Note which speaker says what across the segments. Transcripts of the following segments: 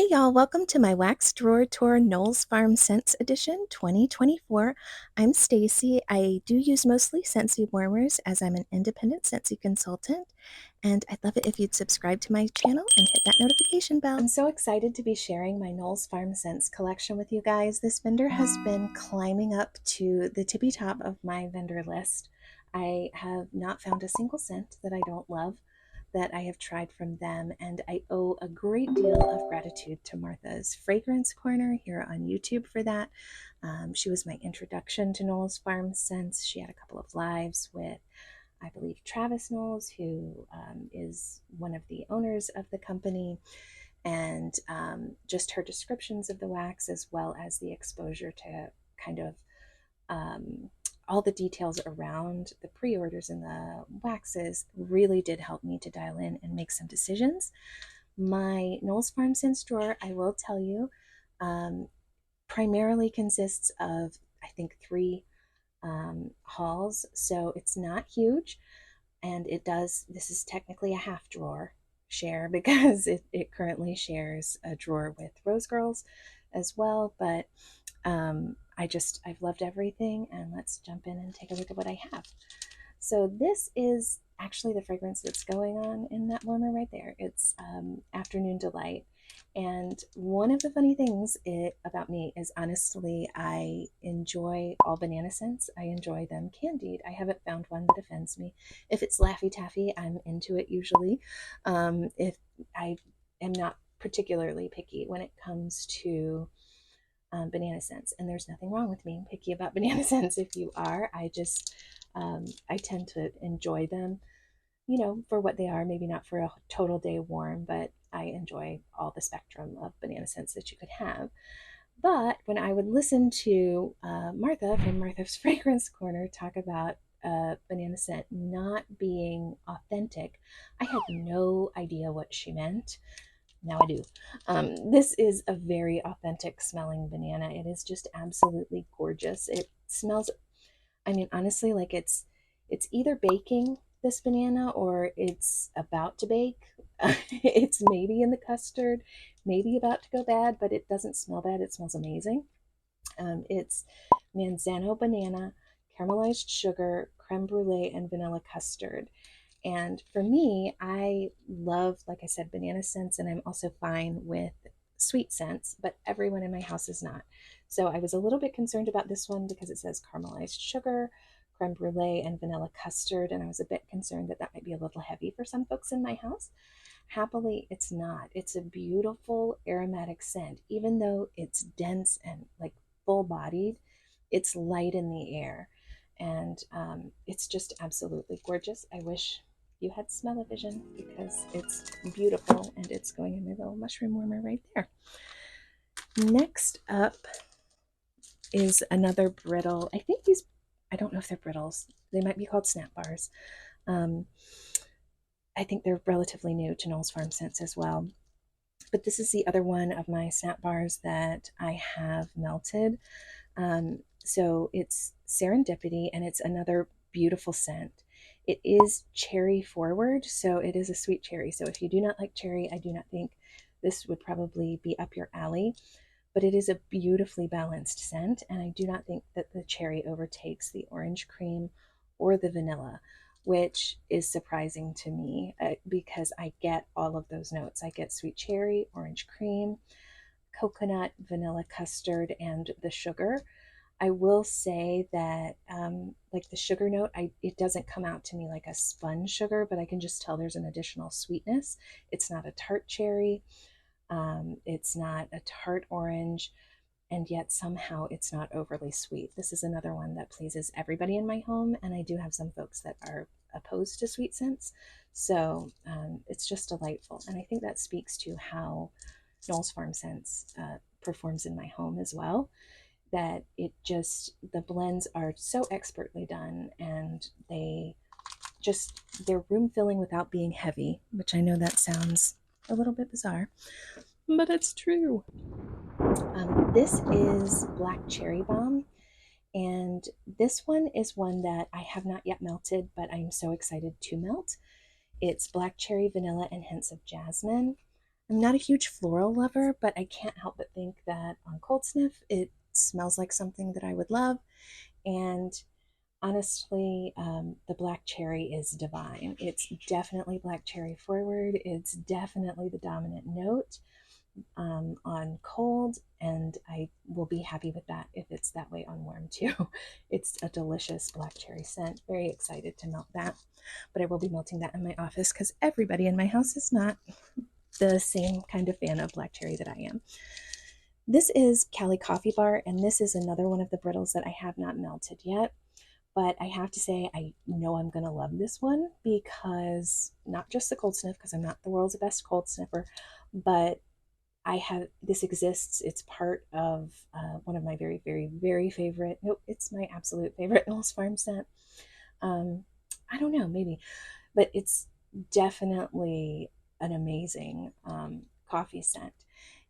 Speaker 1: Hey y'all, welcome to my Wax Drawer Tour Knowles Farm Scents Edition 2024. I'm Stacy. I do use mostly Scentsy warmers as I'm an independent Scentsy consultant, and I'd love it if you'd subscribe to my channel and hit that notification bell. I'm so excited to be sharing my Knowles Farm Scents collection with you guys. This vendor has been climbing up to the tippy top of my vendor list. I have not found a single scent that I don't love that I have tried from them, and I owe a great deal of gratitude to Martha's Fragrance Corner here on YouTube for that. She was my introduction to Knowles Farm Scents. She had a couple of lives with, I believe, Travis Knowles, who is one of the owners of the company, and just her descriptions of the wax as well as the exposure to kind of all the details around the pre-orders and the waxes really did help me to dial in and make some decisions. My Knowles Farm Scents drawer, I will tell you, primarily consists of, I think, 3 hauls, so it's not huge, and this is technically a half drawer share because it currently shares a drawer with Rose Girls as well, but I've loved everything, and let's jump in and take a look at what I have. So this is actually the fragrance that's going on in that warmer right there. It's Afternoon Delight. And one of the funny things about me is, honestly, I enjoy all banana scents. I enjoy them candied. I haven't found one that offends me. If it's Laffy Taffy, I'm into it usually. If I am not particularly picky when it comes to banana scents, and there's nothing wrong with being picky about banana scents. If you are, I tend to enjoy them, for what they are. Maybe not for a total day warm, but I enjoy all the spectrum of banana scents that you could have. But when I would listen to Martha from Martha's Fragrance Corner talk about banana scent not being authentic, I had no idea what she meant. Now I do. This is a very authentic smelling banana. It is just absolutely gorgeous. It smells, I mean, honestly, like it's either baking, this banana, or it's about to bake. It's maybe in the custard, maybe about to go bad, but it doesn't smell bad. It smells amazing. It's manzano banana, caramelized sugar, creme brulee, and vanilla custard. And for me, I love, like I said, banana scents, and I'm also fine with sweet scents, but everyone in my house is not. So I was a little bit concerned about this one because it says caramelized sugar, creme brulee, and vanilla custard, and I was a bit concerned that that might be a little heavy for some folks in my house. Happily, it's not. It's a beautiful aromatic scent. Even though it's dense and like full bodied, it's light in the air, and it's just absolutely gorgeous. I wish you had smell-o-vision because it's beautiful, and it's going in my little mushroom warmer right there. Next up is another brittle. I don't know if they're brittles. They might be called snap bars. I think they're relatively new to Knowles Farm Scents as well. But this is the other one of my snap bars that I have melted. So it's Serendipity, and it's another beautiful scent. It is cherry forward, so it is a sweet cherry. So if you do not like cherry, I do not think this would probably be up your alley. But it is a beautifully balanced scent, and I do not think that the cherry overtakes the orange cream or the vanilla, which is surprising to me because I get all of those notes. I get sweet cherry, orange cream, coconut, vanilla custard, and the sugar. I will say that like the sugar note, it doesn't come out to me like a spun sugar, but I can just tell there's an additional sweetness. It's not a tart cherry. It's not a tart orange, and yet somehow it's not overly sweet. This is another one that pleases everybody in my home, and I do have some folks that are opposed to sweet scents. So it's just delightful, and I think that speaks to how Knowles Farm Scents performs in my home as well. That the blends are so expertly done, and they're room filling without being heavy, which I know that sounds a little bit bizarre, but it's true. This is Black Cherry Balm, and this one is one that I have not yet melted, but I'm so excited to melt. It's black cherry, vanilla, and hints of jasmine. I'm not a huge floral lover, but I can't help but think that on cold sniff, it smells like something that I would love. And honestly, the black cherry is divine. It's definitely black cherry forward. It's definitely the dominant note on cold, and I will be happy with that if it's that way on warm too. It's a delicious black cherry scent. Very excited to melt that, but I will be melting that in my office because everybody in my house is not the same kind of fan of black cherry that I am. This is Cali Coffee Bar, and this is another one of the brittles that I have not melted yet. But I have to say, I know I'm going to love this one because not just the cold sniff, because I'm not the world's best cold sniffer, but I have this exists. It's part of one of my very, very, very favorite. Nope, it's my absolute favorite Knowles Farm scent. Um, I don't know, maybe, but it's definitely an amazing coffee scent.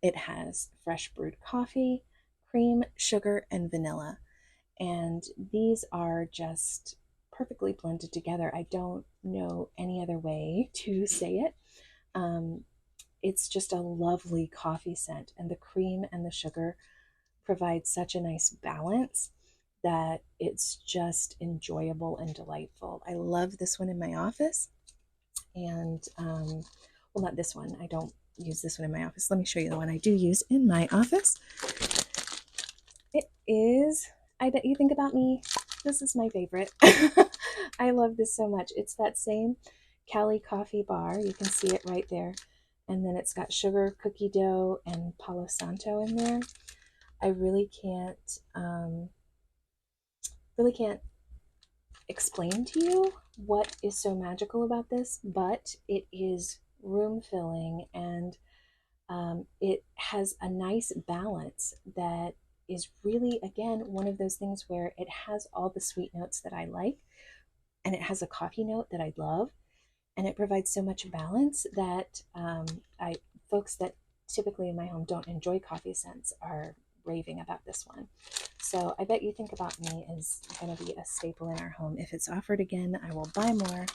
Speaker 1: It has fresh brewed coffee, cream, sugar, and vanilla. And these are just perfectly blended together. I don't know any other way to say it. Um, it's just a lovely coffee scent, and the cream and the sugar provide such a nice balance that it's just enjoyable and delightful. I love this one in my office, and well, not this one. I don't use this one in my office. Let me show you the one I do use in my office. It is I Bet You Think About Me. This is my favorite. I love this so much. It's that same Cali coffee bar. You can see it right there. And then it's got sugar, cookie dough, and Palo Santo in there. I really can't explain to you what is so magical about this, but it is room filling, and it has a nice balance that is really, again, one of those things where it has all the sweet notes that I like, and it has a coffee note that I love, and it provides so much balance that I folks that typically in my home don't enjoy coffee scents are raving about this one. So I Bet You Think About Me is going to be a staple in our home. If it's offered again, I will buy more.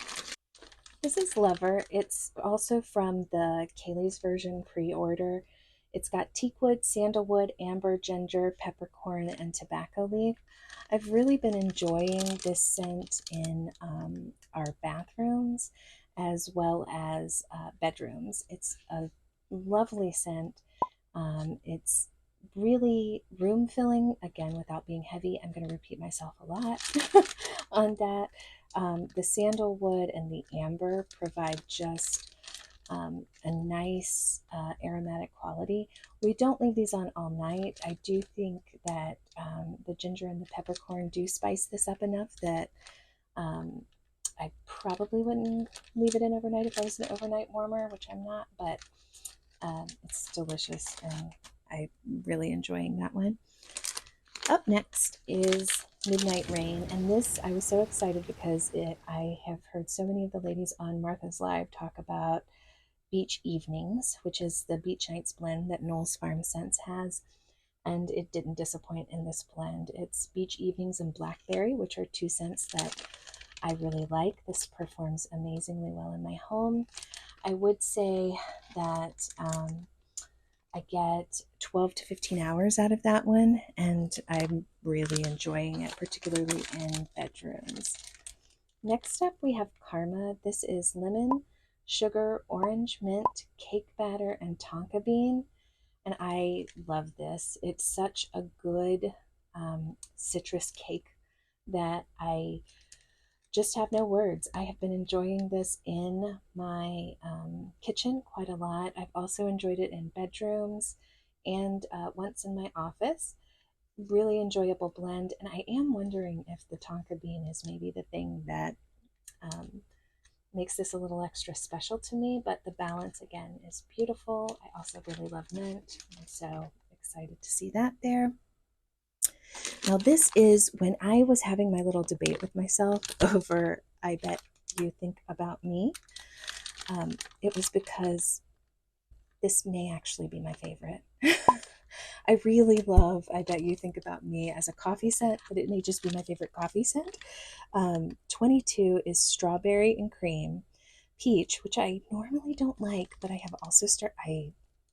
Speaker 1: This is Lover. It's also from the Kaylee's version pre-order. It's got teakwood, sandalwood, amber, ginger, peppercorn, and tobacco leaf. I've really been enjoying this scent in our bathrooms as well as bedrooms. It's a lovely scent. It's really room filling, again, without being heavy. I'm going to repeat myself a lot on that. The sandalwood and the amber provide just a nice aromatic quality. We don't leave these on all night. I do think that the ginger and the peppercorn do spice this up enough that um, I probably wouldn't leave it in overnight if I was an overnight warmer, which I'm not, but it's delicious, and I'm really enjoying that one. Up next is Midnight Rain, and this I was so excited because I have heard so many of the ladies on Martha's Live talk about Beach Evenings, which is the Beach Nights blend that Knowles Farm Scents has, and it didn't disappoint in this blend. It's Beach Evenings and Blackberry, which are two scents that I really like. This performs amazingly well in my home. I would say that I get 12 to 15 hours out of that one, and I'm really enjoying it, particularly in bedrooms. Next up, we have Karma. This is lemon, sugar, orange, mint, cake batter, and tonka bean. And I love this. It's such a good citrus cake that I just have no words. I have been enjoying this in my kitchen quite a lot. I've also enjoyed it in bedrooms and once in my office. Really enjoyable blend. And I am wondering if the tonka bean is maybe the thing that um, makes this a little extra special to me. But the balance, again, is beautiful. I also really love mint. I'm so excited to see that there. Now, this is when I was having my little debate with myself over I Bet You Think About Me. It was because this may actually be my favorite. I really love I Bet You Think About Me as a coffee scent, but it may just be my favorite coffee scent. 22 is strawberry and cream. peach, which I normally don't like, but I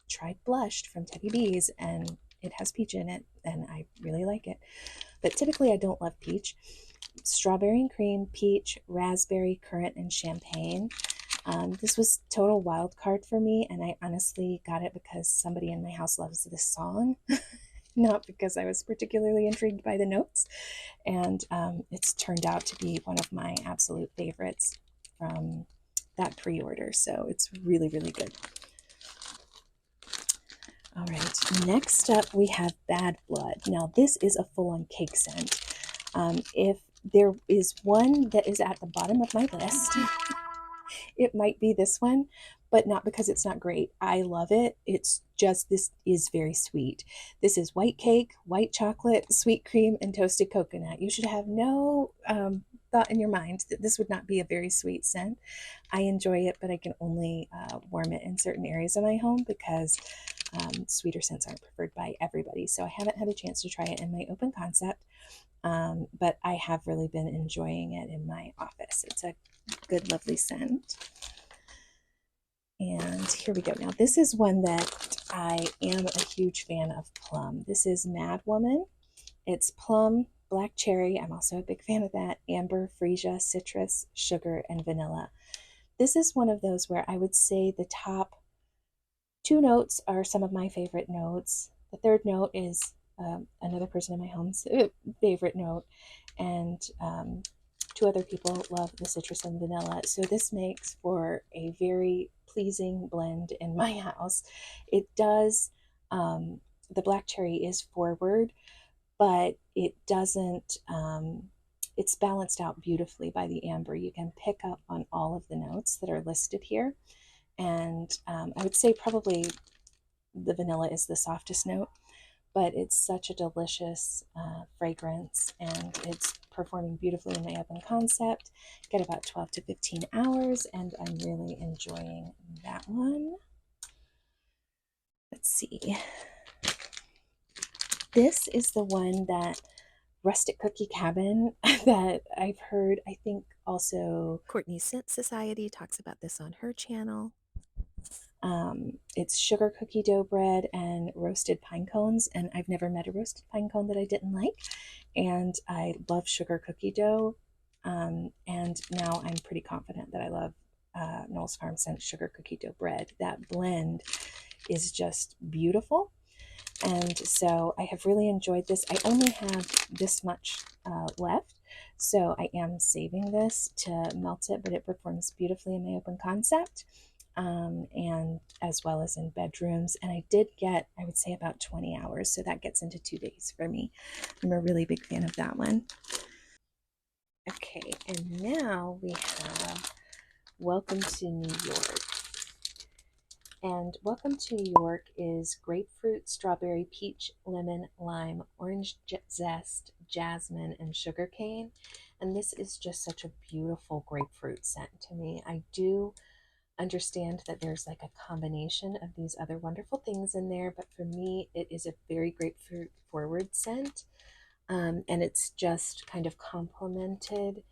Speaker 1: tried blushed from Teddy B's, and it has peach in it, and I really like it. But typically I don't love peach. Strawberry and cream, peach, raspberry, currant, and champagne. This was total wild card for me, and I honestly got it because somebody in my house loves this song, not because I was particularly intrigued by the notes. And it's turned out to be one of my absolute favorites from that pre-order. So it's really, really good. All right, next up we have Bad Blood. Now this is a full-on cake scent. If there is one that is at the bottom of my list, it might be this one, but not because it's not great. I love it. It's just, this is very sweet. This is white cake, white chocolate, sweet cream, and toasted coconut. You should have no thought in your mind that this would not be a very sweet scent. I enjoy it, but I can only warm it in certain areas of my home because sweeter scents aren't preferred by everybody. So I haven't had a chance to try it in my open concept, but I have really been enjoying it in my office. It's a good, lovely scent. And here we go. Now, this is one that I am a huge fan of plum. This is Madwoman. It's plum, black cherry. I'm also a big fan of that. Amber, freesia, citrus, sugar, and vanilla. This is one of those where I would say the top two notes are some of my favorite notes. The third note is another person in my home's favorite note. And two other people love the citrus and vanilla. So this makes for a very pleasing blend in my house. It does, the black cherry is forward, but it doesn't, it's balanced out beautifully by the amber. You can pick up on all of the notes that are listed here. And I would say probably the vanilla is the softest note, but it's such a delicious fragrance, and it's performing beautifully in my open concept. Get about 12 to 15 hours, and I'm really enjoying that one. Let's see. This is the one that Rustic Cookie Cabin that I've heard, I think also Courtney's Scent Society talks about this on her channel. It's sugar cookie dough bread and roasted pine cones, and I've never met a roasted pine cone that I didn't like, and I love sugar cookie dough, and now I'm pretty confident that I love Knowles Farm Scent sugar cookie dough bread. That blend is just beautiful, and so I have really enjoyed this. I only have this much left, so I am saving this to melt it, but it performs beautifully in my open concept. And as well as in bedrooms. And I did get, I would say, about 20 hours. So that gets into 2 days for me. I'm a really big fan of that one. Okay, and now we have Welcome to New York. And Welcome to New York is grapefruit, strawberry, peach, lemon, lime, orange zest, jasmine, and sugarcane. And this is just such a beautiful grapefruit scent to me. I do understand that there's like a combination of these other wonderful things in there, but for me it is a very grapefruit forward scent, and it's just kind of complemented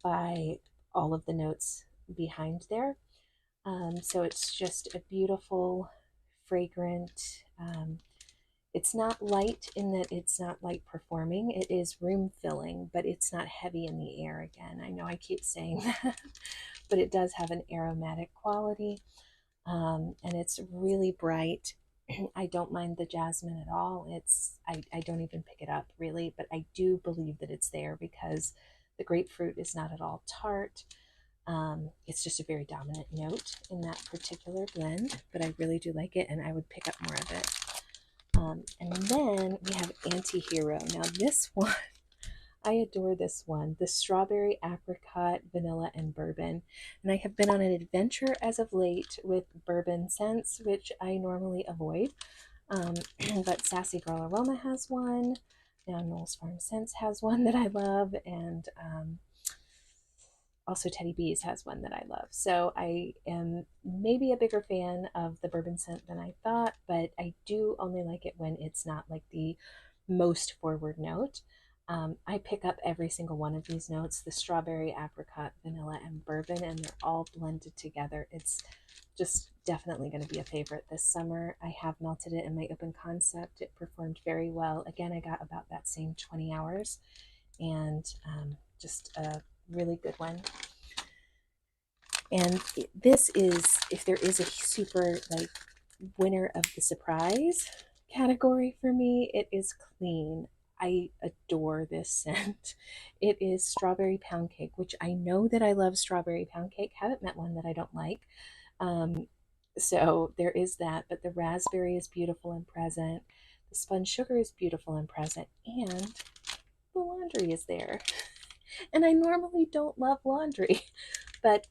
Speaker 1: by all of the notes behind there. So it's just a beautiful, fragrant, it's not light in that it's not light performing. It is room filling, but it's not heavy in the air. Again, I know I keep saying that, but it does have an aromatic quality, and it's really bright. I don't mind the jasmine at all. I don't even pick it up really, but I do believe that it's there because the grapefruit is not at all tart. It's just a very dominant note in that particular blend, but I really do like it, and I would pick up more of it. And then we have Antihero. Now this one, I adore this one. The strawberry, apricot, vanilla, and bourbon. And I have been on an adventure as of late with bourbon scents, which I normally avoid. But Sassy Girl Aroma has one. Now Knowles Farm Scents has one that I love. And also Teddy B's has one that I love. So I am maybe a bigger fan of the bourbon scent than I thought, but I do only like it when it's not like the most forward note. I pick up every single one of these notes, the strawberry, apricot, vanilla, and bourbon, and they're all blended together. It's just definitely going to be a favorite this summer. I have melted it in my open concept. It performed very well. Again, I got about that same 20 hours, and just a really good one. And this is, if there is a super like winner of the surprise category for me, it is clean. I adore this scent. It is strawberry pound cake, which I know that I love strawberry pound cake. Haven't met one that I don't like. Um, so there is that, but the raspberry is beautiful and present. The spun sugar is beautiful and present, and the laundry is there. And I normally don't love laundry, but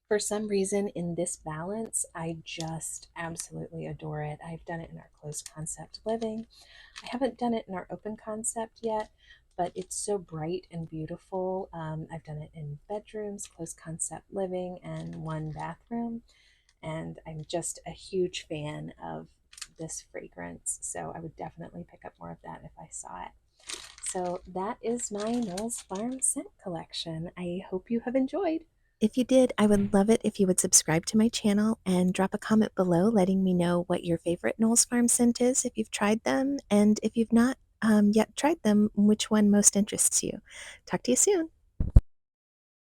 Speaker 1: for some reason in this balance, I just absolutely adore it. I've done it in our closed concept living. I haven't done it in our open concept yet, but it's so bright and beautiful. I've done it in bedrooms, closed concept living, and one bathroom. And I'm just a huge fan of this fragrance. So I would definitely pick up more of that if I saw it. So that is my Knowles Farm scent collection. I hope you have enjoyed. If you did, I would love it if you would subscribe to my channel and drop a comment below letting me know what your favorite Knowles Farm scent is if you've tried them, and if you've not yet tried them, which one most interests you. Talk to you soon.